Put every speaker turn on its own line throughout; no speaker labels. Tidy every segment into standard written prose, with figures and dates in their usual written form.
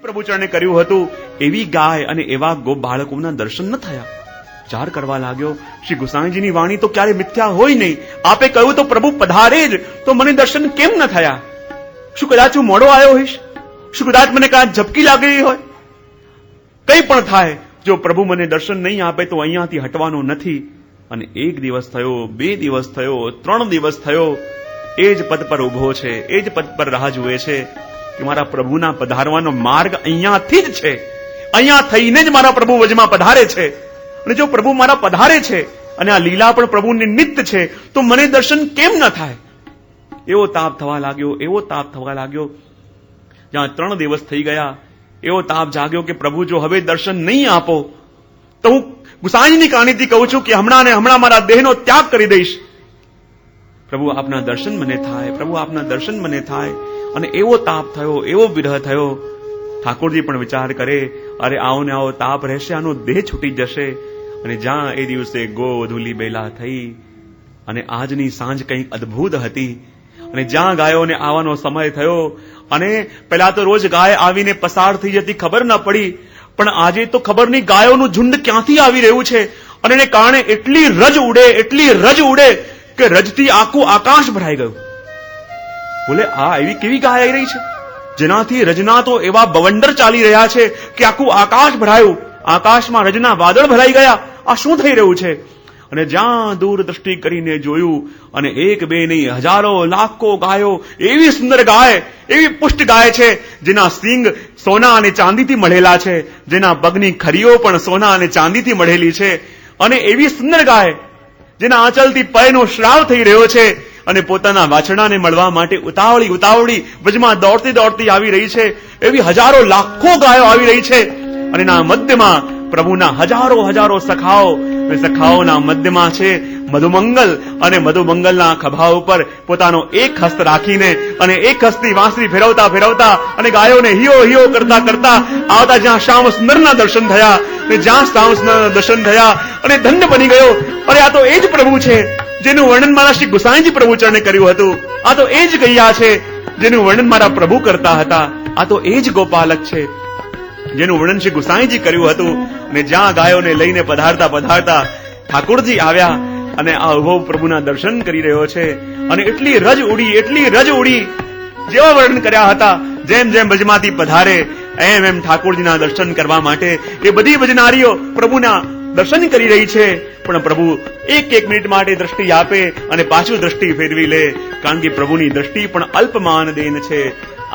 પ્રભુચરણે કર્યું હતું એવી ગાય અને એવા ગો બાળકોના દર્શન ન થયા. વિચાર કરવા લાગ્યો, શ્રી ગુસાઈજીની વાણી તો ક્યારે મિથ્યા હોય નહીં. આપે કહ્યું તો પ્રભુ પધારે જ, તો મને દર્શન કેમ ન થયા? શું કદાચ હું મોડો આવ્યો હોઈશ? શું કદાચ મને કાંઈ ઝપકી લાગી હોય? કંઈ પણ થાય, જો પ્રભુ મને દર્શન નહીં આપે તો અહીંયાથી હટવાનો નથી. અને 1 દિવસ થયો, 2 દિવસ થયો, 3 દિવસ થયો, એ જ પદ પર ઉભો છે, એ જ પદ પર રાહ જુએ છે કે મારા પ્રભુના પધારવાનો માર્ગ અહીંયાથી જ છે. અહીંયા થઈને જ મારા પ્રભુ વજમાં પધારે છે. અને જો પ્રભુ મારા પધારે છે અને આ લીલા પણ પ્રભુની નિત્ય છે, તો મને દર્શન કેમ ન થાય? એવો તાપ થવા લાગ્યો, એવો તાપ થવા લાગ્યો. જ્યાં 3 દિવસ થઈ ગયા, એવો તાપ જાગ્યો કે પ્રભુ જો હવે દર્શન નહીં આપો તો હું ગુસાઈની કાણીથી કહું છું કે હમણાં ને હમણાં મારા દેહનો ત્યાગ કરી દઈશ. પ્રભુ આપના દર્શન મને થાય, પ્રભુ આપના દર્શન મને થાય. અને એવો તાપ થયો, એવો વિરહ થયો. ઠાકોરજી પણ વિચાર કરે, અરે આવો ને આવો તાપ રહેશે, આનો દેહ છૂટી જશે. અને જ્યાં એ દિવસે ગોધૂલી બેલા થઈ અને આજની સાંજ કંઈક અદ્ભુત હતી. અને જ્યાં ગાયોને આવવાનો સમય થયો, અને પહેલા તો રોજ ગાય આવીને પસાર થઈ જતી, ખબર ન પડી. પણ આજે તો ખબર નહીં ગાયોનું ઝુંડ ક્યાંથી આવી રહ્યું છે. અને એને કારણે એટલી રજ ઉડે, એટલી રજ ઉડે કે રજથી આખું આકાશ ભરાઈ ગયું. બોલે, આ એવી કેવી ગાય આવી રહી છે જેનાથી રજના તો એવા બવંડર ચાલી રહ્યા છે કે આખું આકાશ ભરાયું, આકાશમાં રજના વાદળ ભરાઈ ગયા. આ શું થઈ રહ્યું છે? અને જ્યાં દૂરદ્રષ્ટિ કરીને જોયું, અને 1 2 નહીં, હજારો લાખો ગાયો, એવી સુંદર ગાય, એવી પુષ્ટ ગાય છે જેના સિંગ સોના અને ચાંદીથી મળેલા છે, જેના પગની ખરીઓ પણ સોના અને ચાંદીથી મળેલી છે. અને એવી સુંદર ગાય જેના આંચલથી પયનો શ્રાવ થઈ રહ્યો છે અને પોતાના વાછડાને મળવા માટે ઉતાવળી વજમાં દોડતી આવી રહી છે. એવી હજારો લાખો ગાયો આવી રહી છે. અને ના મધ્યમાં પ્રભુના હજારો સખાઓના મધ્યમાં છે મધુમંગલ. અને મધુમંગલના ખભા ઉપર પોતાનો એક હસ્ત રાખીને અને એક હસ્તની વાંસળી ફેરવતા અને ગાયોને હિયો કરતા આવતા જ્યાં શ્યામ સુંદરના દર્શન થયા, અને જ્યાં શ્યામ સુંદરના દર્શન થયા અને ધન્ય બની ગયો. અરે આ તો એ જ પ્રભુ છે જેનું વર્ણન મારા શ્રી ગુસાઈજી પ્રભુચરણે કર્યું હતું. આ તો એ જ ગૈયા છે જેનું વર્ણન મારા પ્રભુ કરતા હતા. આ તો એ જ ગોપાલક છે જેનું વર્ણન શ્રી ગુસાઈજી કર્યું હતું. અને જ્યાં ગાયોને લઈને પધારતા ઠાકોરજી આવ્યા અને આ ઉભો પ્રભુના દર્શન કરી રહ્યો છે. અને એટલી રજ ઉડી જેવા વર્ણન કર્યા હતા. જેમ વજમાંથી પધારે એમ ઠાકોરજીના દર્શન કરવા માટે એ બધી વજનારીઓ પ્રભુના દર્શન કરી રહી છે. પણ પ્રભુ એક મિનિટ માટે દ્રષ્ટિ આપે અને પાછું દ્રષ્ટિ ફેરવી લે, કારણ કે પ્રભુની દ્રષ્ટિ પણ અલ્પમાન દેન છે.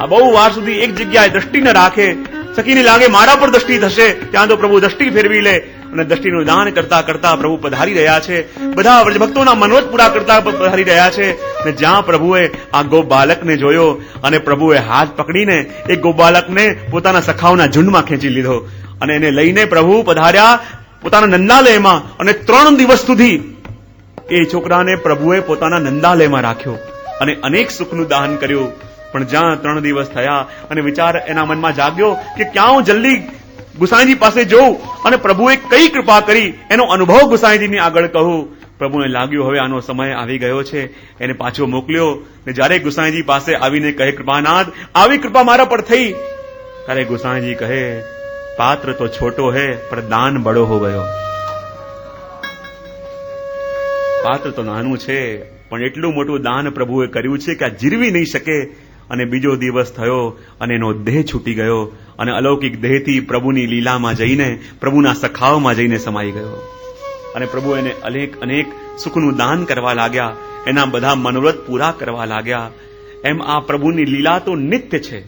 આ બહુ વાર સુધી એક જગ્યાએ દ્રષ્ટિ ન રાખે. સખીને લાગે મારા પર દ્રષ્ટિ થશે, ત્યાં તો પ્રભુ દ્રષ્ટિ ફેરવી લે અને દ્રષ્ટિનું દાન કરતા પ્રભુ પધારી રહ્યા છે. બધા વ્રજભક્તોના મનોજ પૂરા કરતા પધારી રહ્યા છે. અને જ્યાં પ્રભુએ આ ગોબાલકને જોયો અને પ્રભુએ હાથ પકડીને એ ગોબાલકને પોતાના સખાઓના ઝુંડમાં ખેંચી લીધો અને એને લઈને પ્રભુ પધાર્યા પોતાના નંદાલયમાં. અને 3 દિવસ સુધી એ છોકરાને પ્રભુએ પોતાના નંદાલયમાં રાખ્યો અને અનેક સુખનું દાન કર્યું. પણ જ્યાં 3 દિવસ થયા અને વિચાર એના મનમાં જાગ્યો કે ક્યાં હું જલ્દી ગુસાઈજી પાસે જઉં અને પ્રભુએ કઈ કૃપા કરી એનો અનુભવ ગુસાઈજીની આગળ કહું. પ્રભુને લાગ્યું હવે આનો સમય આવી ગયો છે, એને પાછો મોકલ્યો. ને જ્યારે ગુસાઈજી પાસે આવીને કહે, કૃપાનાથ આવી કૃપા મારા પર થઈ, ત્યારે ગુસાઈજી કહે, પાત્ર તો છોટો હૈ પર દાન બડો હો ગયો. પાત્ર તો નાનું છે પણ એટલું મોટું દાન પ્રભુએ કર્યું છે કે આ જીરવી નહીં શકે. અને બીજો દિવસ થયો અને એનો દેહ છૂટી ગયો અને અલૌકિક દેહથી પ્રભુની લીલામાં જઈને પ્રભુના સખાઓમાં જઈને સમાઈ ગયો. અને પ્રભુ એને અનેક સુખનું દાન કરવા લાગ્યા, એના બધા મનોરથ પૂરા કરવા લાગ્યા. એમ આ પ્રભુની લીલા તો નિત્ય છે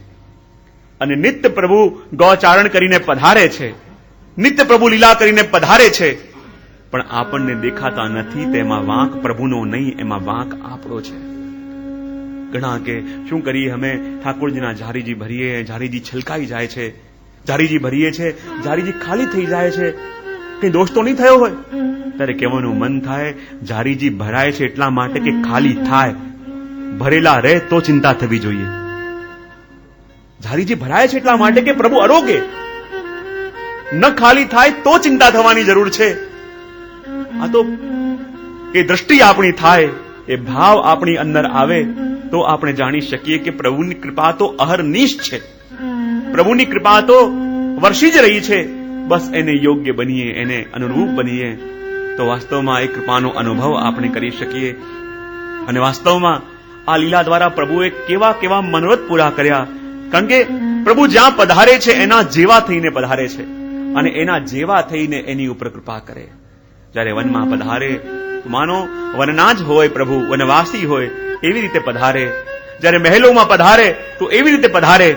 અને નિત્ય પ્રભુ ગૌચારણ કરીને પધારે છે, નિત્ય પ્રભુ લીલા કરીને પધારે છે. પણ આપણને દેખાતા નથી. તેમાં વાંક પ્રભુનો નહીં, એમાં વાંક આપણો છે. ઘણા કે શું કરીએ, અમે ઠાકોરજીના ઝારીજી ભરીએ, ઝારીજી છલકાઈ જાય છે, ઝારીજી ભરીએ છે, ઝારીજી ખાલી થઈ જાય છે, કઈ દોષ તો નહીં થયો હોય. ત્યારે કહેવાનું મન થાય, ઝારીજી ભરાય છે એટલા માટે કે ખાલી થાય, ભરેલા રહે તો ચિંતા થવી જોઈએ. ઝારીજી ભરાય છે એટલા માટે કે પ્રભુ અરોગે, ન ખાલી થાય તો ચિંતા થવાની જરૂર છે. આ તો એ દ્રષ્ટિ આપણી થાય એ ભાવ આપણી અંદર આવે તો આપણે જાણી શકીએ કે પ્રભુની કૃપા તો અહર્નિશ છે, પ્રભુની કૃપા તો વર્ષી જ રહી છે. બસ એને યોગ્ય બનીએ, એને અનુરૂપ બનીએ તો વાસ્તવમાં એ કૃપાનો અનુભવ આપણે કરી શકીએ. અને વાસ્તવમાં આ લીલા દ્વારા પ્રભુએ કેવા કેવા મનોરથ પૂરા કર્યા. કારણ કે પ્રભુ જ્યાં પધારે છે એના જેવા થઈને પધારે છે અને એના જેવા થઈને એની ઉપર કૃપા કરે. જ્યારે વનમાં પધારે માનો વનના જ હોય, પ્રભુ વનવાસી હોય એવી રીતે પધારે. જ્યારે મહેલોમાં પધારે તો એવી રીતે પધારે.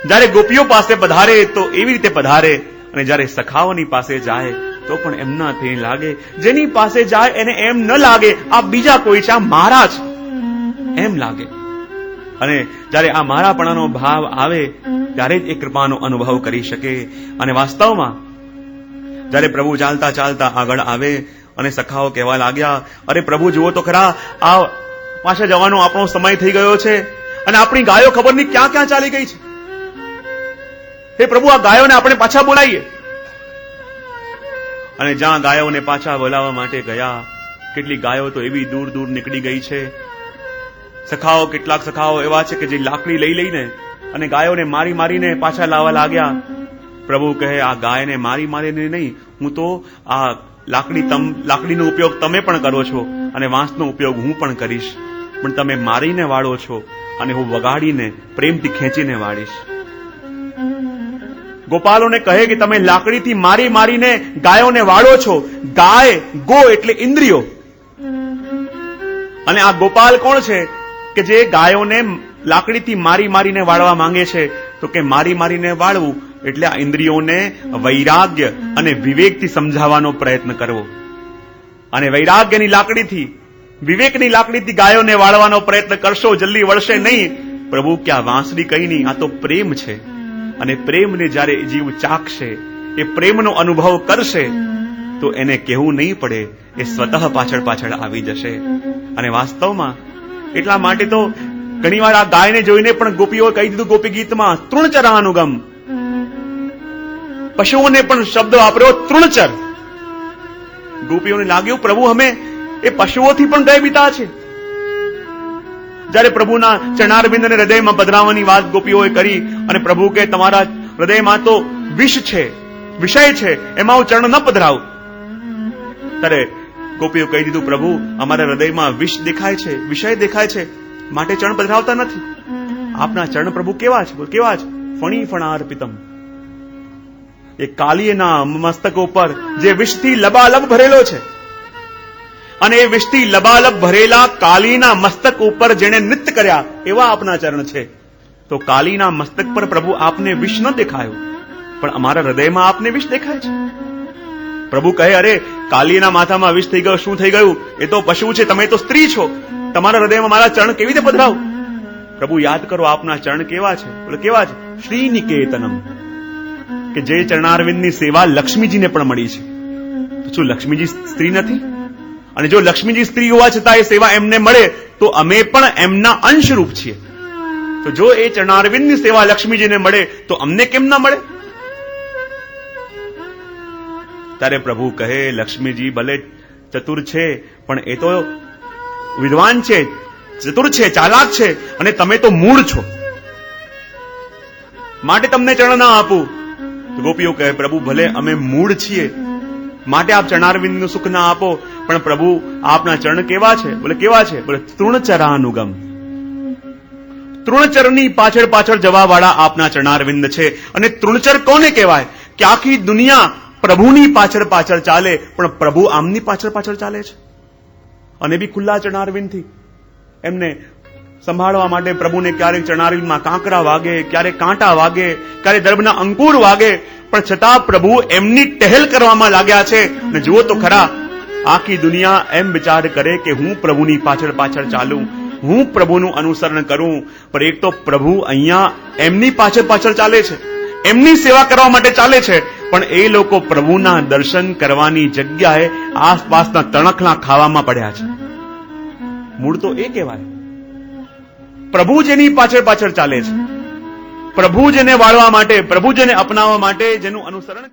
જ્યારે ગોપીઓ પાસે પધારે તો એવી રીતે પધારે. અને જ્યારે સખાઓની પાસે જાય તો પણ એમના થઈ લાગે, જેની પાસે જાય એને એમ ન લાગે આ બીજા કોઈ છે, આ મારા છે એમ લાગે. અને જ્યારે આ મારાપણાનો ભાવ આવે ત્યારે જ એ કૃપાનો અનુભવ કરી શકે. અને વાસ્તવમાં જ્યારે પ્રભુ ચાલતા ચાલતા આગળ આવે અને સખાઓ કહેવા લાગ્યા, અરે પ્રભુ જુઓ તો ખરા, આ પાછા જવાનો આપણો સમય થઈ ગયો છે અને આપણી ગાયો ખબર નહીં ક્યાં ક્યાં ચાલી ગઈ છે. હે પ્રભુ, આ ગાયોને આપણે પાછા બોલાવીએ. અને જ્યાં ગાયોને પાછા બોલાવવા માટે ગયા, કેટલી ગાયો તો એવી દૂર દૂર નીકળી ગઈ છે. સખાઓ, કેટલાક સખાઓ એવા છે કે જે લાકડી લઈ લઈને અને ગાયોને મારી મારીને પાછા લાવવા લાગ્યા. પ્રભુ કહે, આ ગાયને મારી મારીને નહીં, હું તો આ લાકડીનો ઉપયોગ તમે પણ કરો છો અને વાંસનો ઉપયોગ હું પણ કરીશ, પણ તમે મારીને વાળો છો અને હું વગાડીને પ્રેમથી ખેંચીને વાળીશ. ગોપાલોને કહે કે તમે લાકડીથી મારી મારીને ગાયોને વાળો છો. ગાય, ગો એટલે ઇન્દ્રિયો. અને આ ગોપાલ કોણ છે કે જે ગાયોને લાકડીથી મારી મારીને વાળવા માંગે છે? તો કે મારી મારીને વાળવું એટલે આ ઇન્દ્રિયોને વૈરાગ્ય અને વિવેકથી સમજાવવાનો પ્રયત્ન કરવો. અને વૈરાગ્યની લાકડીથી, વિવેકની લાકડીથી ગાયોને વાળવાનો પ્રયત્ન કરશો, જલ્દી વળશે નહીં. પ્રભુ કે આ વાંસળી કઈ નહીં, આ તો પ્રેમ છે. અને પ્રેમને જ્યારે જીવ ચાખશે, એ પ્રેમનો અનુભવ કરશે તો એને કહેવું નહીં પડે, એ સ્વતઃ પાછળ પાછળ આવી જશે. અને વાસ્તવમાં એટલા માટે તો ઘણીવાર આ ગાયને જોઈને પણ ગોપીઓએ કહી દીધું ગોપી ગીતમાં, તૃણચરાનુગમ. પશુઓને પણ શબ્દ વાપર્યો તૃણચર. ગોપીઓને લાગ્યું પ્રભુ અમે એ પશુઓથી પણ ભયભીતા છે. જ્યારે પ્રભુના ચરણારવિંદને હૃદયમાં પધરાવવાની વાત ગોપીઓએ કરી અને પ્રભુ કે તમારા હૃદયમાં તો વિષ છે, વિષય છે, એમાં હું ચરણ ન પધરાવું. ત્યારે ગોપીઓ કહી દીધું પ્રભુ અમારા હૃદયમાં વિષ દેખાય છે, વિષય દેખાય છે, માટે ચરણ પધરાવતા નથી. આપના ચરણ પ્રભુ કેવા છે? કેવા છે? ફણી ફણાર્પિતમ. એ કાલીના મસ્તક ઉપર જે વિષથી લબાલબ ભરેલો છે અને એ વિષથી લબાલબ ભરેલા કાલીના મસ્તક ઉપર જેને નૃત્ય કર્યા એવા આપના ચરણ છે. તો કાલીના મસ્તક પર પ્રભુ આપને વિષ ન દેખાયો, પણ અમારા હૃદયમાં આપને વિષ દેખાય છે. પ્રભુ કહે અરે કાલીના માથામાં વિષ થઈ ગયો, શું થઈ ગયું? એ તો પશુ છે, તમે તો સ્ત્રી છો, તમારા હૃદયમાં મારા ચરણ કેવી રીતે પધરાવ? પ્રભુ યાદ કરો આપના ચરણ કેવા છે? બોલે કેવા છે? શ્રી નિકેતનમ. કે જે ચરણારવિંદની સેવા લક્ષ્મીજીને પણ મળી છે. તો શું લક્ષ્મીજી સ્ત્રી નથી? અને જો લક્ષ્મીજી સ્ત્રી હોવા છતાં એ સેવા એમને મળે તો અમે પણ એમના અંશરૂપ છીએ. તો જો એ ચરણારવિંદની સેવા લક્ષ્મીજીને મળે તો અમને કેમ ના મળે? ત્યારે પ્રભુ કહે લક્ષ્મીજી ભલે ચતુર છે પણ એ તો વિદ્વાન છે, ચતુર છે, ચાલાક છે, અને તમે તો મૂળ છો, માટે તમને ચરણ ના આપું. તો ગોપીઓ કહે પ્રભુ ભલે અમે મૂળ છીએ માટે આપ ચરણારવિંદનું સુખ ના આપો, પણ પ્રભુ આપના ચરણ કેવા છે? બોલે કેવા છે? બોલે તૃણચરાનુગમ. તૃણચરની પાછળ પાછળ જવા વાળા આપના ચરણારવિંદ છે. અને તૃણચર કોને કહેવાય? કે આખી દુનિયા પ્રભુની પાછળ પાછળ ચાલે પણ પ્રભુ આમની પાછળ પાછળ ચાલે છે. અને બી ખુલ્લા ચરણારવિંદથી એમને સંભાળવા માટે પ્રભુને ક્યારેક ચરણારવિંદમાં કાંકરા વાગે, ક્યારેક કાંટા વાગે, ક્યારેક દર્ભના અંકુર વાગે, પણ છતાં પ્રભુ એમની ટહેલ કરવામાં લાગ્યા છે. અને જુઓ તો ખરા, આખી દુનિયા એમ વિચાર કરે કે હું પ્રભુની પાછળ પાછળ ચાલું, હું પ્રભુનું અનુસરણ કરું, પણ એક તો પ્રભુ અહીંયા એમની પાછળ પાછળ ચાલે છે, એમની સેવા કરવા માટે ચાલે છે, પણ એ લોકો પ્રભુના દર્શન કરવાની જગ્યાએ આસપાસના તણખલા ખાવામાં પડ્યા છે. મૂળ તો એ કહેવાય. પ્રભુ જેની પાછળ પાછળ ચાલે છે, પ્રભુ જેને વાળવા માટે, પ્રભુ જેને અપનાવવા માટે જેનું અનુસરણ